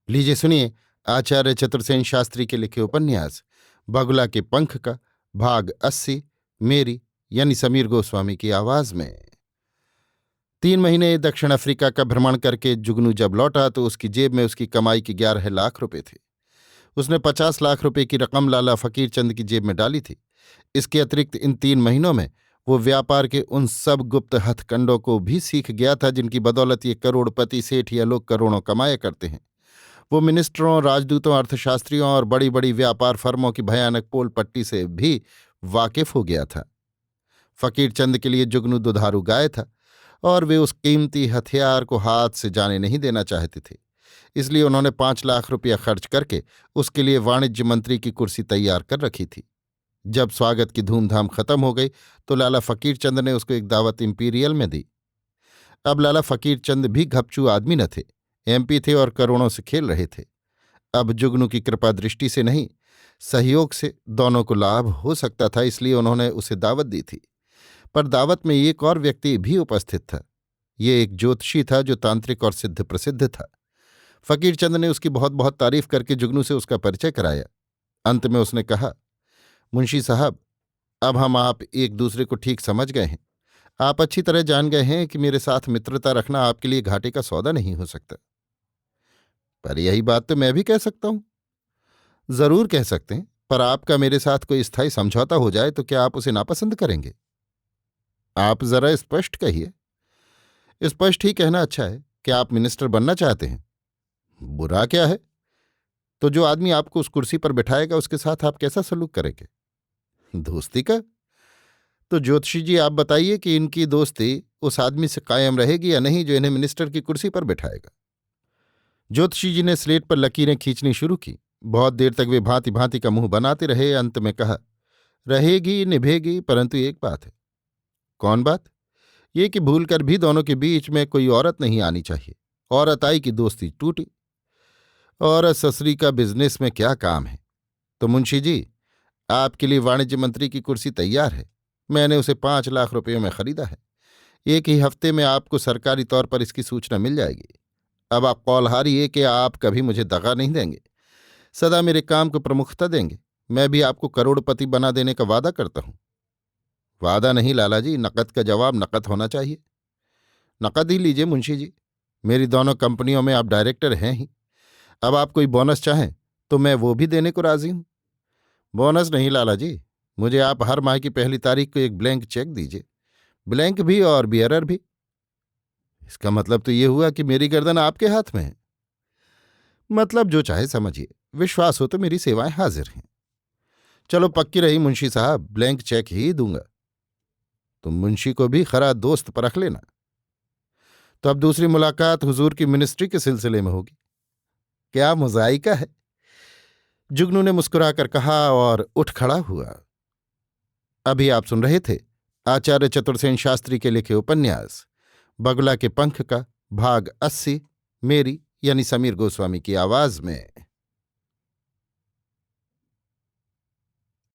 लीजिए सुनिए आचार्य चतुर्सेन शास्त्री के लिखे उपन्यास बगुला के पंख का भाग 80 मेरी यानी समीर गोस्वामी की आवाज में। 3 महीने दक्षिण अफ्रीका का भ्रमण करके जुगनू जब लौटा तो उसकी जेब में उसकी कमाई के 11 लाख रुपए थे। उसने 50 लाख रुपए की रकम लाला फकीर चंद की जेब में डाली थी। इसके अतिरिक्त इन 3 महीनों में वो व्यापार के उन सब गुप्त हथकंडों को भी सीख गया था जिनकी बदौलत ये करोड़पति सेठ या लोग करोड़ों कमाया करते हैं। वो मिनिस्टरों, राजदूतों, अर्थशास्त्रियों और बड़ी बड़ी व्यापार फर्मों की भयानक पोल पट्टी से भी वाकिफ हो गया था। फकीर चंद के लिए जुगनू दुधारू गाय था और वे उस कीमती हथियार को हाथ से जाने नहीं देना चाहते थे। इसलिए उन्होंने 5 लाख रुपया खर्च करके उसके लिए वाणिज्य मंत्री की कुर्सी तैयार कर रखी थी। जब स्वागत की धूमधाम खत्म हो गई तो लाला फकीर चंद ने उसको एक दावत इंपीरियल में दी। अब लाला फकीर चंद भी घपचू आदमी न थे, एमपी थे और करोड़ों से खेल रहे थे। अब जुगनू की कृपा दृष्टि से नहीं, सहयोग से दोनों को लाभ हो सकता था, इसलिए उन्होंने उसे दावत दी थी। पर दावत में एक और व्यक्ति भी उपस्थित था। ये एक ज्योतिषी था जो तांत्रिक और सिद्ध प्रसिद्ध था। फकीर चंद ने उसकी बहुत बहुत तारीफ करके जुगनू से उसका परिचय कराया। अंत में उसने कहा, मुंशी साहब, अब हम आप एक दूसरे को ठीक समझ गए हैं। आप अच्छी तरह जान गए हैं कि मेरे साथ मित्रता रखना आपके लिए घाटे का सौदा नहीं हो सकता। पर यही बात तो मैं भी कह सकता हूं। जरूर कह सकते हैं, पर आपका मेरे साथ कोई स्थायी समझौता हो जाए तो क्या आप उसे नापसंद करेंगे? आप जरा स्पष्ट कहिए। स्पष्ट ही कहना अच्छा है। क्या आप मिनिस्टर बनना चाहते हैं? बुरा क्या है? तो जो आदमी आपको उस कुर्सी पर बिठाएगा उसके साथ आप कैसा सलूक करेंगे? दोस्ती का? तो ज्योतिषी जी आप बताइए कि इनकी दोस्ती उस आदमी से कायम रहेगी या नहीं जो इन्हें मिनिस्टर की कुर्सी पर बिठाएगा। ज्योतिषी जी ने स्लेट पर लकीरें खींचनी शुरू की। बहुत देर तक वे भांति भांति का मुंह बनाते रहे। अंत में कहा, रहेगी निभेगी, परंतु एक बात है। कौन बात? ये कि भूलकर भी दोनों के बीच में कोई औरत नहीं आनी चाहिए। औरत आई कि दोस्ती टूटी। औरत ससुरी का बिजनेस में क्या काम है? तो मुंशी जी, आपके लिए वाणिज्य मंत्री की कुर्सी तैयार है। मैंने उसे 5 लाख रुपये में खरीदा है। एक ही हफ्ते में आपको सरकारी तौर पर इसकी सूचना मिल जाएगी। अब आप कौल हारिए कि आप कभी मुझे दगा नहीं देंगे, सदा मेरे काम को प्रमुखता देंगे। मैं भी आपको करोड़पति बना देने का वादा करता हूं। वादा नहीं लाला जी, नकद का जवाब नकद होना चाहिए। नकद ही लीजिए मुंशी जी। मेरी दोनों कंपनियों में आप डायरेक्टर हैं ही। अब आप कोई बोनस चाहें तो मैं वो भी देने को राजी हूं। बोनस नहीं लाला जी, मुझे आप हर माह की पहली तारीख को एक ब्लैंक चेक दीजिए। ब्लैंक भी और बियरर भी। इसका मतलब तो ये हुआ कि मेरी गर्दन आपके हाथ में है। मतलब जो चाहे समझिए, विश्वास हो तो मेरी सेवाएं हाजिर हैं। चलो पक्की रही मुंशी साहब, ब्लैंक चेक ही दूंगा। तुम मुंशी को भी खरा दोस्त परख लेना। तो अब दूसरी मुलाकात हुजूर की मिनिस्ट्री के सिलसिले में होगी। क्या मुजाइका है, जुगनू ने मुस्कुराकर कहा और उठ खड़ा हुआ। अभी आप सुन रहे थे आचार्य चतुर्सेन शास्त्री के लिखे उपन्यास बगुला के पंख का भाग 80 मेरी यानी समीर गोस्वामी की आवाज में।